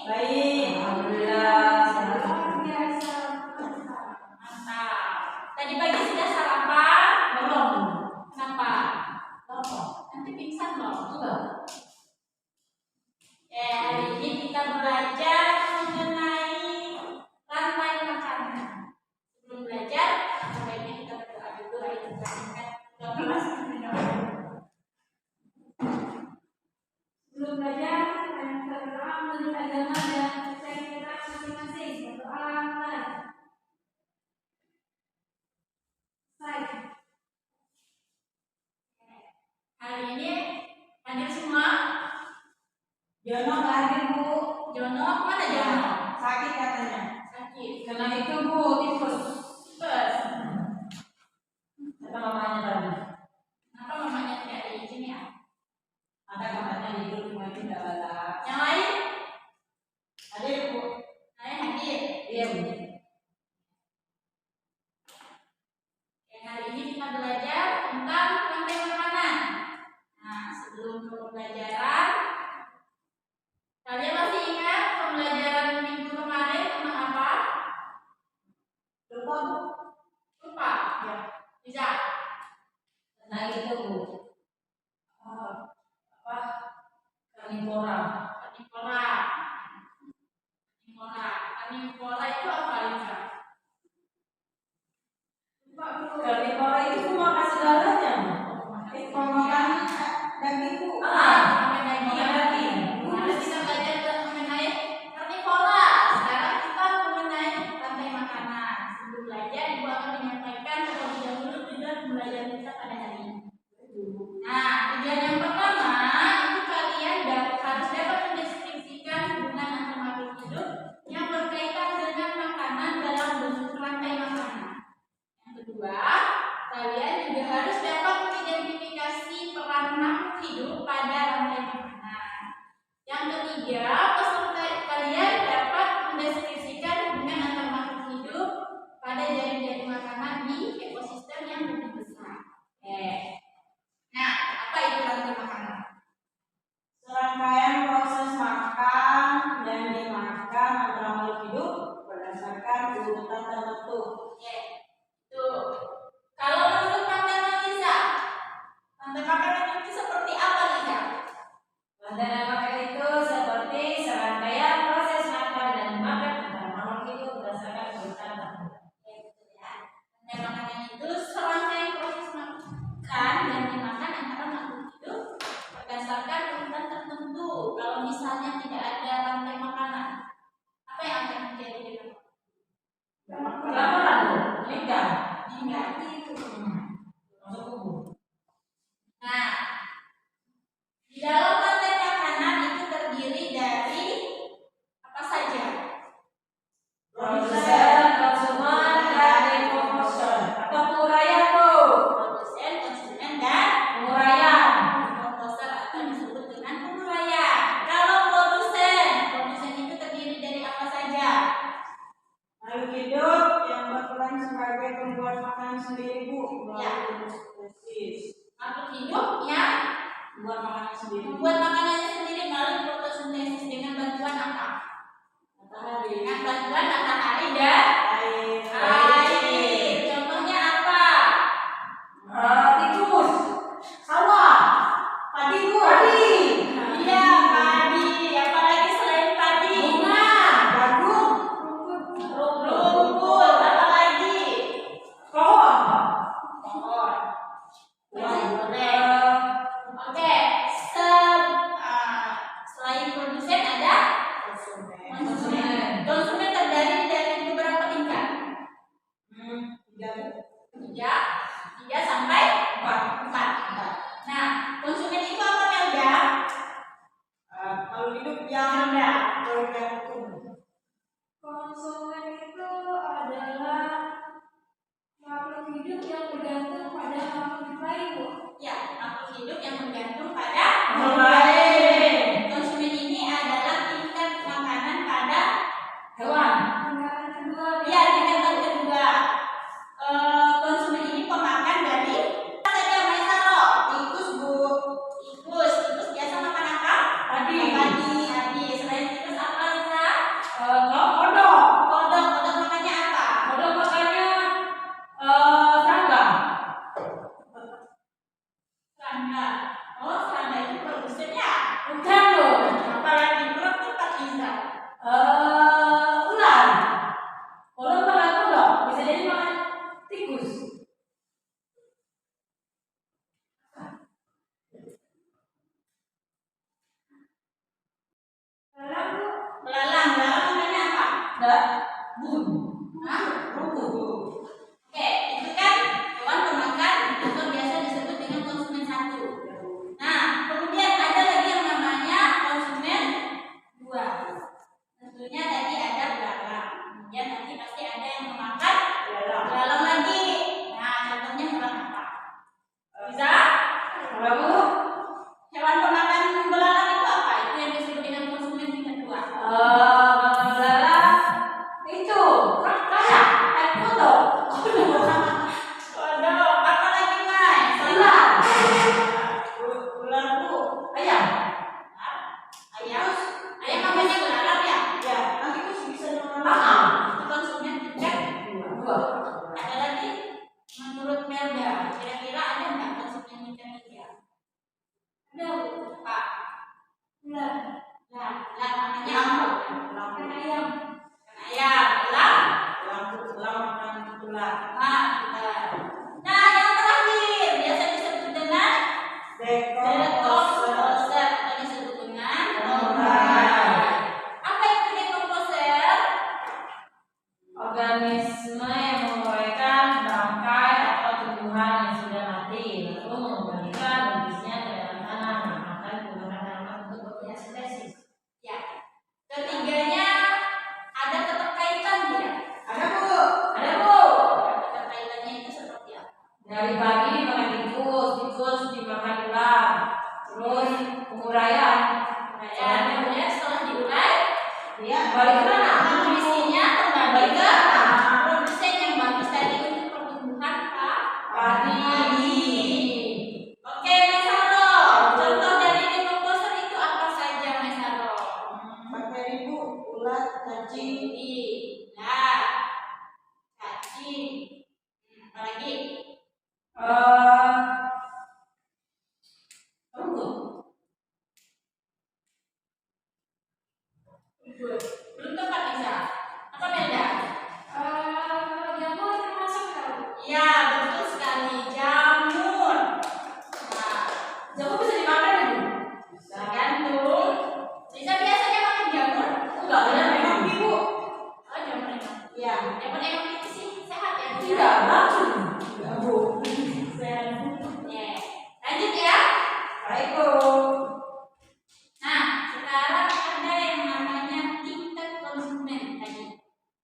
Baik, alhamdulillah. Luar biasa. Mantap. Tadi pagi sudah sarapan? Belum. Kenapa? Lapar. Nanti pingsan loh. Sudah. Hari ini kita belajar mengenai rantai makanan. Sebelum belajar, sebaiknya kita berdoa dulu. Ayo kita ingat kelas. Sebelum belajar, kita minta berdoa menurut agama dan kepercayaan kita masing-masing. Berdoa mulai. Baik. Hari ini hadir semua. Jono nggak hadir, Bu. Jono, mana Jono? Sakit katanya. Sakit. Karena itu, Bu, tipes. Tipes. Kata mamanya tadi. Kenapa mamanya tidak ada izin ya? Ada katanya tidur cuma tidak galak. Yang lain? Hadir, Bu. Saya hadir. Iya, Bu. Hari ini kita belajar tentang rantai makanan. Nah, sebelum ke pembelajaran, kalian masih ingat pembelajaran minggu kemarin tentang apa? Lupa, Bu. Lupa? Ya. Bisa? Nah, itu, Bu. Apa? Karnivora. Karnivora. Karnivora itu apa, Lisa? Lupa, Bu. Karnivora itu makan segalanya. Makan daging, Bu. Makan daging. Makan daging. Harus kita belajar mengenai karnivora. Sekarang kita mengenai rantai makanan. Sebelum belajar, Ibu akan menyampaikan terlebih dahulu tujuan pembelajaran kita pada hari ini. Nah, tujuan yang pertama itu kalian harus dapat mendeskripsikan hubungan antar makhluk hidup yang berkaitan dengan makanan dalam bentuk rantai makanan. Yang kedua, kalian juga harus dapat mengidentifikasi peran makhluk hidup pada rantai makanan. Yang ketiga, peserta kalian dapat mendeskripsikan hubungan antar makhluk hidup pada jaring-jaring makanan di ekosistem yang lebih besar. Nah, apa itu rantai makanan? Serangkaian proses makan dan dimakan antara makhluk hidup berdasarkan urutan tertentu. Tuh. Kalau menurut pandangan Lisa, rantai makanan itu seperti apa, Lisa? Rantai makan itu seperti serangkaian proses makan dan dimakan antara makhluk hidup berdasarkan urutan tertentu. Betul ya. Rantai makanan itu serangkaian proses makan dan dimakan antara makhluk hidup berdasarkan urutan tertentu. Kalau misalnya tidak ada rantai makanan, apa yang akan terjadi dengan Kelaparan, Bu. Lidah. Hingga itu. Masuk tubuh. Nah, di dalam rantai makanan itu terdiri dari apa saja? Produsen, konsumen, dan distributor. Atau penguraian, Bu. Produsen, konsumen, dan Penguraian. komposer atau disebut dengan penguraian. Kalau produsen itu terdiri dari apa saja? Makhluk hidup yang berperan sebagai pembuat makanan sendiri, Bu. Ya. Melalui fotosintesis. Makhluk hidup yang Membuat makanan sendiri. membuat makanannya sendiri melalui fotosintesis dengan bantuan apa? Matahari. Dengan bantuan matahari dan Air. air. Contohnya apa? Tikus. Sawah. Padi, Bu. Padi. Iya, padi. Apalagi selain padi? Bunga. Jagung. Rumput. Apalagi? Pohon. Pohon. Boleh. Oke. Selain produsen ada konsumen. Konsumen terdiri dari beberapa tingkat. Tiga sampai empat. Nah, konsumen itu apa, Melda? Kalau hidup yang bergantung. Konsumen itu adalah makhluk hidup yang bergantung pada makhluk lain, Bu. Ya, makhluk hidup yang bergantung pada Makhluk lain. Konsumen ini adalah tingkat makanan pada Hewan. tingkatan kedua. Ya, tingkatan kedua. Konsumen ini pemakan dari apa saja, Maisaro? Tikus, Bu. Tikus biasa makan apa? Padi. Padi. Selain tikus apa, Lisa? belalang makanya apa? Bun. Hah? Rumput. Oke, itu kan hewan pemakan atau biasa disebut dengan konsumen satu. Nah, kemudian ada lagi yang namanya konsumen dua. Tentunya tadi ada belalang. Kemudian nanti pasti ada yang memakan belalang lagi. Nah, contohnya hewan apa? Bisa? Berapa? Hewan pemakan belalang itu apa? Itu yang disebut dengan konsumen yang kedua. Belalang itu kayak kodok. Kodok, apa lagi, Mai? Ular. Ular bu. Ayam. Ayam. Ayam namanya belalang ya? Ya. Nanti itu bisa nyamar. Itu konsumen yang Dua. ada lagi. Menurut Melda, kira-kira ada nggak konsumen yang ketiga? Ada, Bu. Pak. Ular. Nah, namanya apa? Kan ayam. Kan ayam. Ular. Ular makan ular. Nah, yang terakhir biasa disebut dengan dekomposer atau disebut dengan pemburai. Apa itu dekomposer? Organisme yang menguraikan bangkai atau tumbuhan yang sudah mati lalu mengembalikan nutrisinya ke dalam tanah akan menggunakan tanaman untuk bekerja sintesis. Ya. Ketiganya ada keterkaitan tidak? Ada bu. Ada bu. Keterkaitannya itu seperti apa? Dari pagi dimakan tikus dimakan ular, terus penguraian. Kemudian setelah diurai, Dia kembali ke mana? nutrisinya kembali ke produsen yang bagus tadi untuk pertumbuhan padi. Oke, Mesaro. Contoh dari dekomposer itu apa saja, Mesaro? Bakteri bu, ulat, cacing. Nah, cacing. Apa lagi? Rumput. Belum tepat bisa. Apa Melda? Jamur termasuk tahu. Ya, betul sekali. Jamur. Nah, Jamur bisa dimakan ya bu? tergantung. Bisa biasanya makan jamur? Enggak, ada memang ibu. Oh, jamur emang. Ya. Jamur emang itu sih sehat ya? Tidak, racun. Ya bu. Ya. Lanjut ya. Baik bu. Nah, sekarang ada yang namanya tingkat konsumen tadi.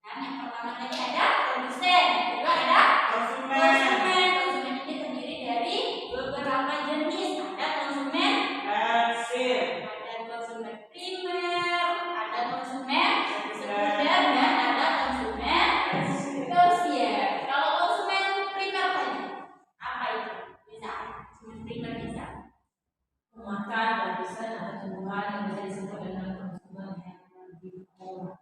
Nah, yang pertama tadi ada produsen, kedua ada konsumen. Konsumen ini terdiri dari beberapa jenis. Ada konsumen ada konsumen primer, ada konsumen sekunder, dan ada konsumen tersier. Kalau konsumen primer tadi, apa itu? Bisa, konsumen primer bisa. Memakan lapisan atau tumbuhan yang bisa disebut dengan konsumen herbivora.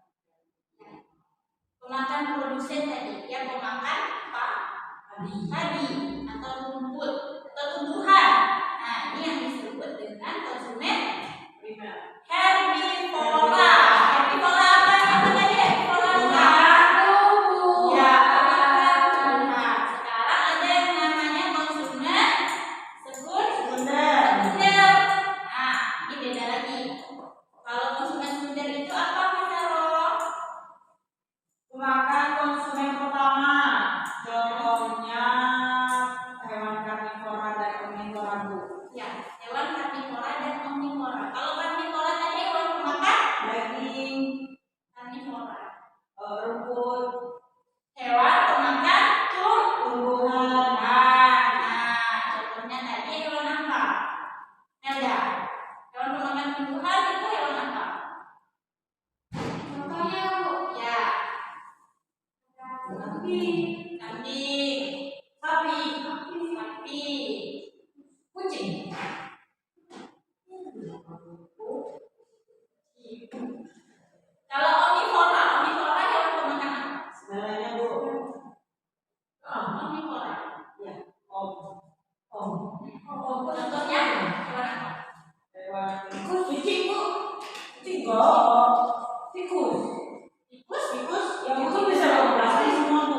Pemakan produsen tadi, yang pemakan apa? Padi atau rumput atau tumbuhan. Nah, ini yang disebut dengan konsumen herbivora. Herbivora apa tadi? Herbivora ya, nah, sekarang ada yang namanya konsumen sekunder. Nah, ini beda lagi. Kalau konsumen sekunder itu apa, Mas Aro? Makan konsumen pertama, contohnya hewan karnivora dan omnivora bu. Ya, hewan karnivora dan omnivora. Kalau karnivora tadi hewan pemakan Daging, karnivora. rumput, Hewan pemakan tumbuhan. Nah, contohnya tadi hewan apa? Melda, hewan pemakan tumbuhan itu hewan apa? Contohnya bu, Ya, kambing, kambing, sapi, kucing. kalau omnivora hewan pemakan apa? Sebenarnya bu, Omnivora. ya, om. Contohnya hewan apa? Hewan tikus, kucing bu, kucing enggak, tikus. Tikus, yang itu bisa beroperasi semua bu.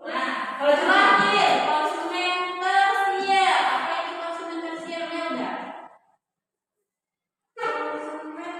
Nah, kalau terakhir konsumen tersier. Apa itu konsumen tersier, Melda? Konsumen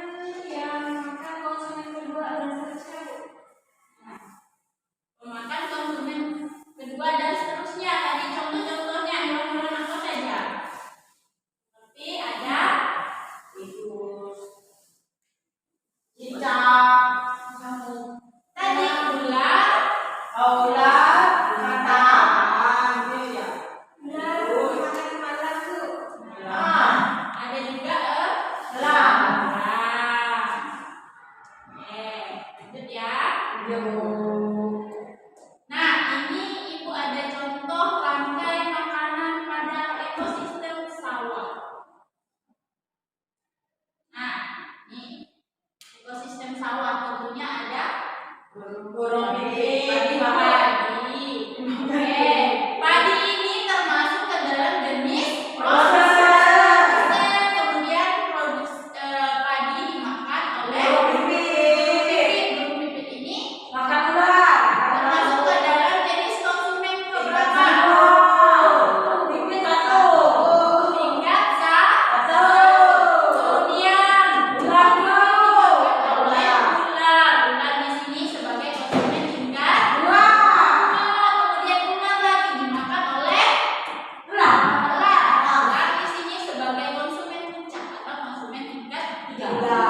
Tiga.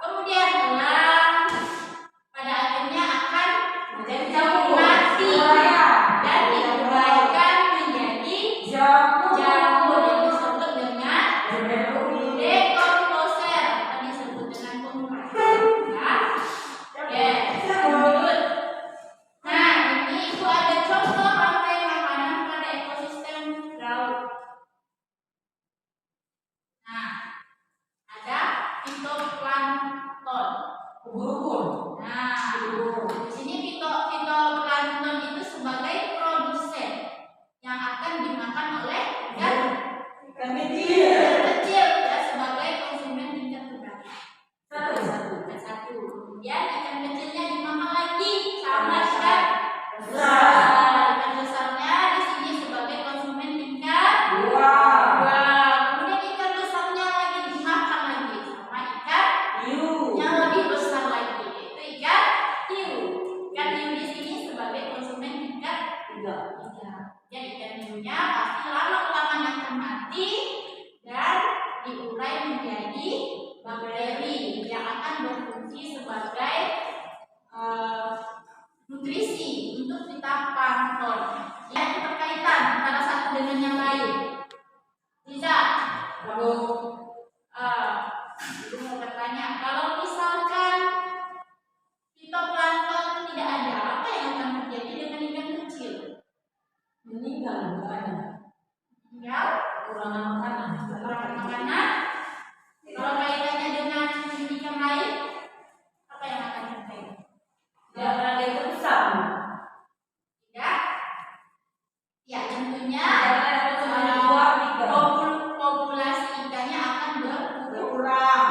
Kemudian elang pada akhirnya akan Menjadi mati dan diuraikan menjadi jamur yang disebut dengan dekomposer atau disebut dengan pengurai. Ya, lanjut. Nah, ini itu ada contoh rantai makanan pada ekosistem laut. Nah, ada fitoplankton. Ubur-ubur. Nah, di sini fitoplankton itu sebagai produsen yang akan dimakan oleh ikan kecil ya, sebagai konsumen tingkat keberapa? Satu. Kemudian ikan kecilnya dimakan lagi sama ikan besar. Ikan besarnya di sini sebagai konsumen tingkat dua. Kemudian ikan besarnya lagi dimakan lagi sama ikan yang lebih besar lagi, yaitu ikan hiu. Ikan hiu di sini sebagai konsumen tingkat tiga. Jadi ikan hiunya pasti lama-kelamaan akan mati dan diurai menjadi bakteri yang akan berfungsi sebagai nutrisi untuk fitoplankton. Ya, keterkaitan antara satu dengan yang lain. Bisa? Ibu mau bertanya, kalau misalkan fitoplankton tidak ada, apa yang akan terjadi dengan ikan kecil? Meninggal. Ya, Kekurangan makanan. makanan. Kalau kaitannya dengan ikan lain, apa yang akan terjadi? Tidak akan ada yang terbesar. Tidak? Ya, tentunya populasi ikannya akan berkurang.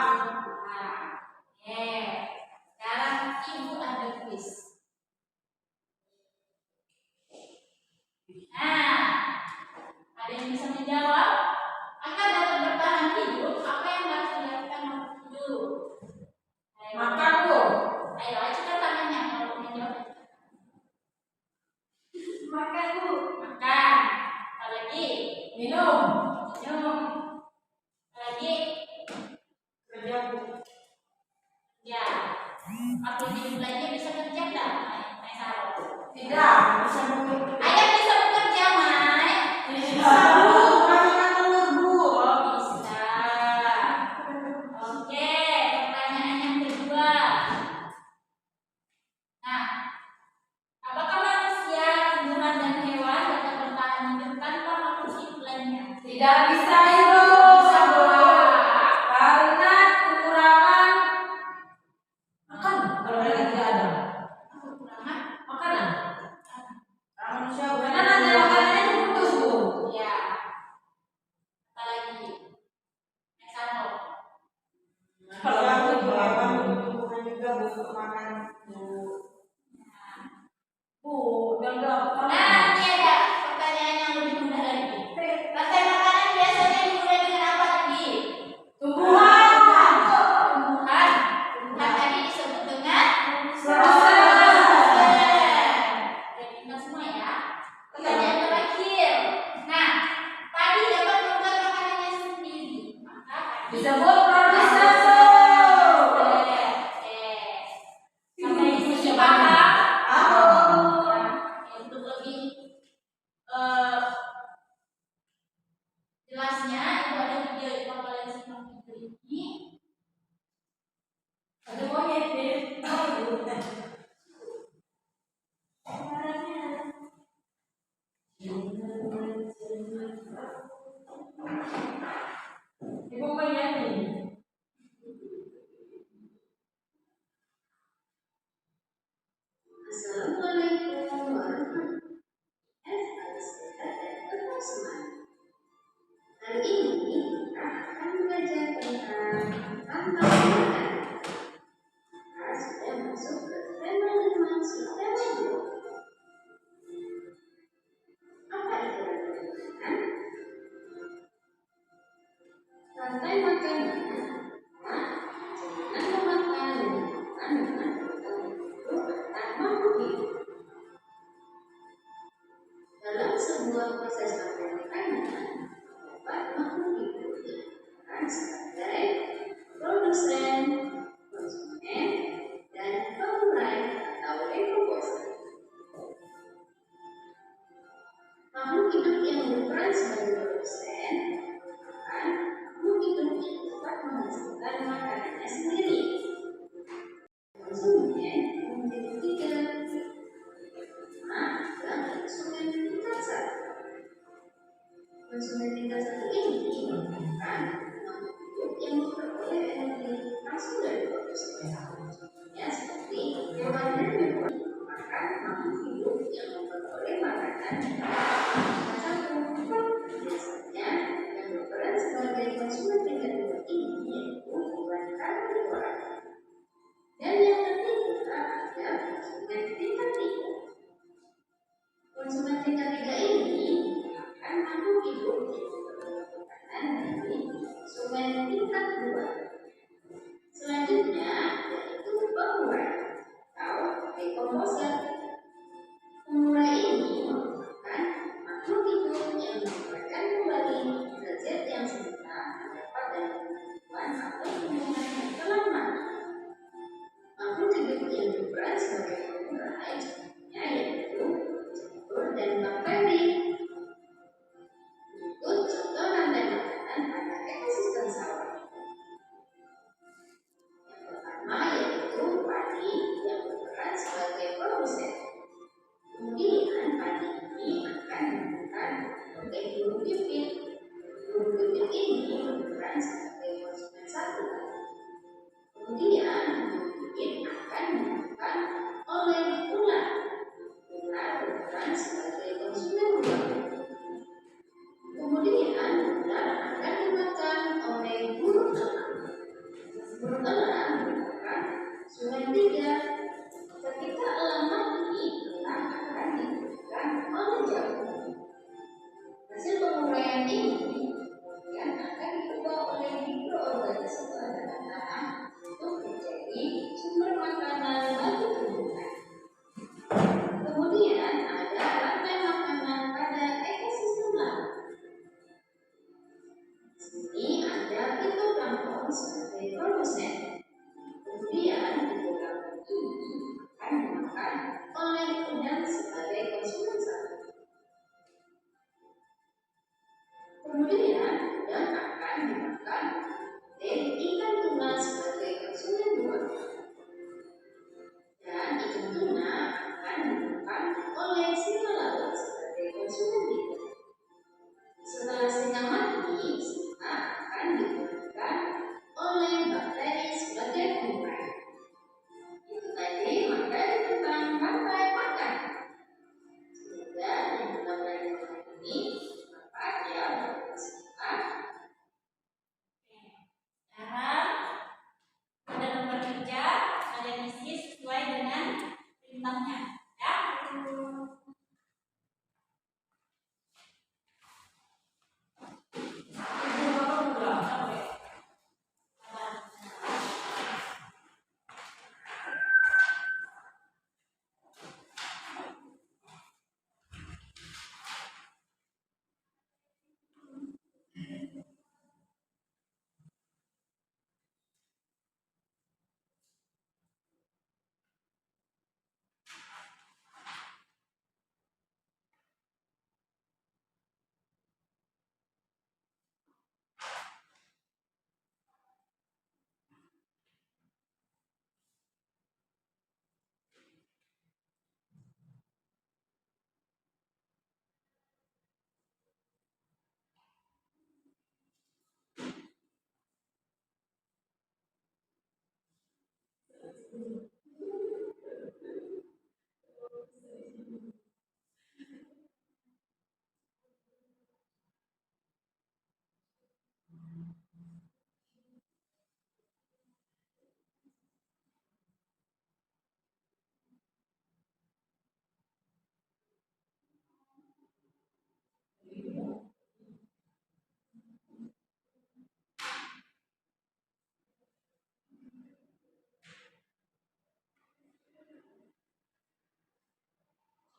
Sekarang ibu ada kuis. Nah, ada yang bisa menjawab? Agar dapat bertahan hidup, apa yang harus dilakukan makhluk hidup? Makan, Bu. Ayo, ajukan tangannya kalau menjawab. Makan, Bu. Makan. Apa lagi? Minum. Apa lagi? Kerja, Bu. Ya. Makhluk hidup lainnya bisa kerja enggak? Naik sarung. Tidak. Bisa, Bu. Ayam bisa bekerja, Mai. Bisa, Bu. Makan telur, Bu. Oh, bisa. Oke, pertanyaan yang kedua. Nah, apakah manusia, tumbuhan, dan hewan dapat bertahan hidup tanpa makhluk hidup lainnya? Tidak bisa hidup. Bisa, Bu. Karena kekurangan makan. Kalau mereka tidak ada Kekurangan makanan. Manusia karena nanti makanannya putus, Bu. ya. Apa lagi? Naik sarung. Kalau aku juga juga butuh makan, Bu. Bu, udah Nah, ini ada pertanyaan yang lebih mudah lagi. Rantai makanan biasanya dimulai dengan apa tadi? tumbuhan. Tumbuhan. Tumbuhan tadi disebut dengan Proses. Jadi kita semua ya. Pertanyaan terakhir. Nah, tadi dapat membuat makanannya sendiri. Maka tadi Disebut proses. sampai di sini paham? Aku. Untuk lebih jelasnya, itu ada video yang kalian simak video ini. Ada monyet deh. Ibu menyanyi. Assalamualaikum warahmatullahi wabarakatuh. Hari ini kita akan belajar tentang tantangan makanan. Kita sudah masuk ke tema 5 sistem hidup. Apa itu rantai makanan? Rantai makanan makanan. Satu, biasanya yang berperan sebagai konsumen tingkat 2 ini yaitu bukan karnivora. Dan yang ketiga ada konsumen tingkat 3. Konsumen tingkat 3 ini akan makhluk hidup yang menerima makanan dari konsumen tingkat 2. Selanjutnya yaitu pengurai atau dekomposer. Pengurai ini merupakan makhluk hidup yang mengeluarkan kembali zat yang semula terdapat dalam tumbuhan atau tumbuhan yang telah mati. Makhluk hidup yang berperan sebagai pengurai contohnya yaitu jamur dan bakteri. Berikut contoh rantai makanan pada ekosistem sawah. Yang pertama yaitu padi yang berperan sebagai produsen. Kemudian padi ini akan menggunakan berbagai burung pipit. Burung pipit ini berperan sebagai konsumen satu. Kemudian burung pipit akan dimakan oleh ular. Ular berperan sebagai konsumen dua. Kemudian ular akan dimakan oleh burung elang. Burung elang merupakan konsumen 3. Ketika elang mati, elang akan digunakan oleh jagung. Hasil penguraian ini kemudian akan diubah oleh mikroorganisme dalam tanah untuk menjadi sumber makanan bagi tumbuhan. Kemudian ada rantai makanan pada ekosistem laut. Di sini ada fitoplankton sebagai produsen. Kemudian fitoplankton ini akan dimakan oleh udang sebagai konsumen satu. Kemudian udang akan dimakan oleh ikan tuna sebagai konsumen dua. Dan ikan tuna akan dimakan oleh singa laut sebagai konsumen 3. Setelah singa mati, singa akan digunakan oleh bakteri sebagai pengurai. Itu tadi materi tentang rantai makan. Semoga yang kita belajar ini bermanfaat ya buat kita. Sekarang pada lembar kerja kalian isi sesuai dengan perintahnya. Ya.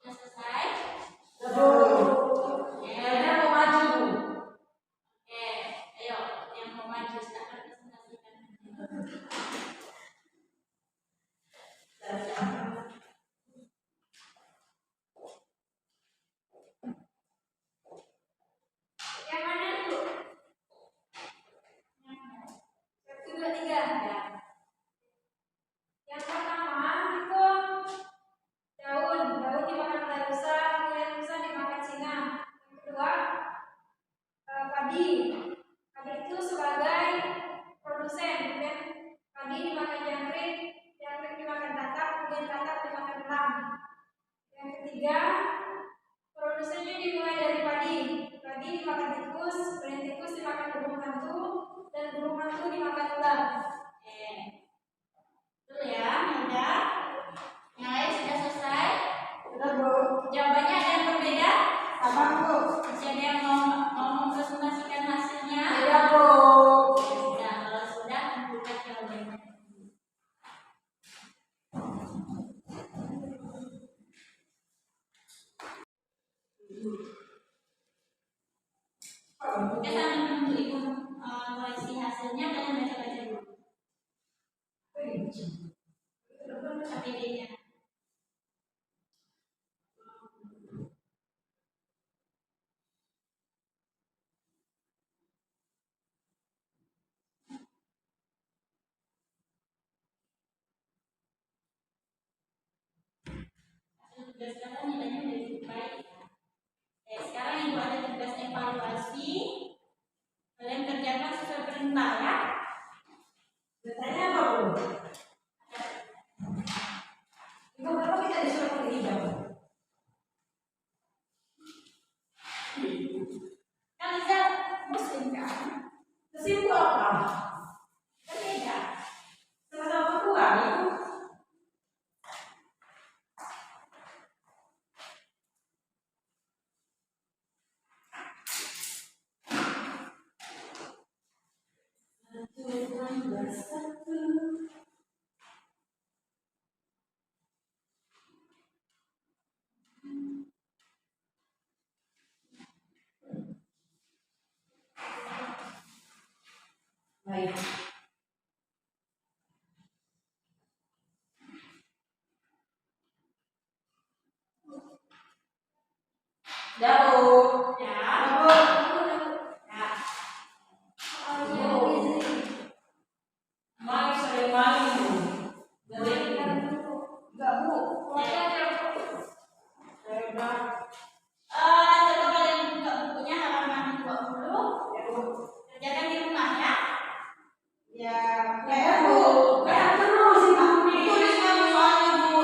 Sudah selesai? Kayaknya mau maju. Oke, ayo yang mau maju silakan presentasikan. Yang mana dulu? Satu, dua, tiga. Ya. Yang pertama itu daun. Daun dimakan oleh rusa, kemudian rusa dimakan singa. Yang kedua padi. Padi itu sebagai produsen. Kemudian padi dimakan jangkrik, jangkrik dimakan katak, kemudian katak dimakan elang. Yang ketiga produsen APD-nya. Tugas kalian nilainya udah cukup baik ya. Oke, sekarang ibu ada tugas evaluasi. Kalian kerjakan sesuai perintah ya. Bertanya apa bu? Ibu berapa kita disuruh pakai hijau? Kan Liza muslim kan? Terus ibu apa? Berbeda. Sama-sama Papua ibu. Satu. Baik. Daud. Ya. Daud. Ya. Main sering main bu. Jadi enggak bu. Coba kalian buka bukunya halaman 20. Ya bu. Kerjakan di rumah ya. Ya. Ya bu. Kan terus ibu nih. Tulis nama soalnya bu.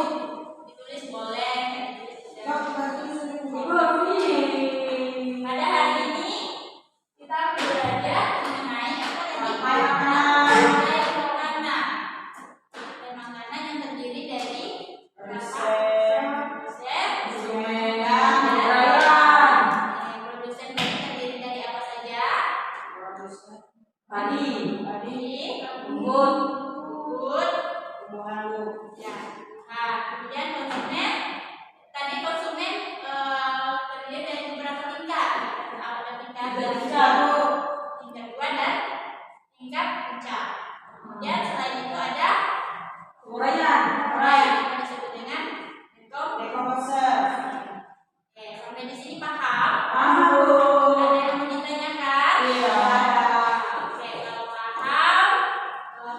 Ditulis boleh, ditulis tidak. Ibu ini. Pada hari ini kita akan belajar mengenai apa tadi? Makanan. Makanan. Dan makanan yang terdiri dari Resep. resep, Instrumen dan uraian. produsen terdiri dari apa saja? Padi. Padi, Rumput. rumput, Tumbuhan bu. ya. Nah, kemudian konsumen. Tadi konsumen terdiri dari beberapa tingkat. Ada tingkat Tiga bu. tingkat 2 dan tingkat puncak. Kemudian selain itu ada Uraian. urai yang disebut dengan Dekomposer. Oke, sampai di sini paham? Paham bu. Ada yang mau ditanyakan? Iya. Oke, kalau paham,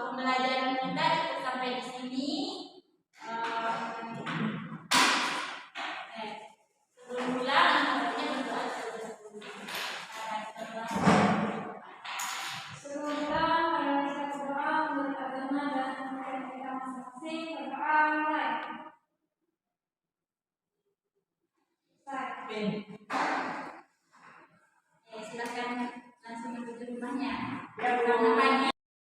pembelajaran kita cukup sampai di sini. Sebelum pulang, sebenarnya berdoa terlebih dahulu. Semoga para kita berdoa menurut agama dan kepercayaan kita masing-masing. Berdoa mulai. Start. Silakan langsung menuju rumahnya. Ya bu. Karena pagi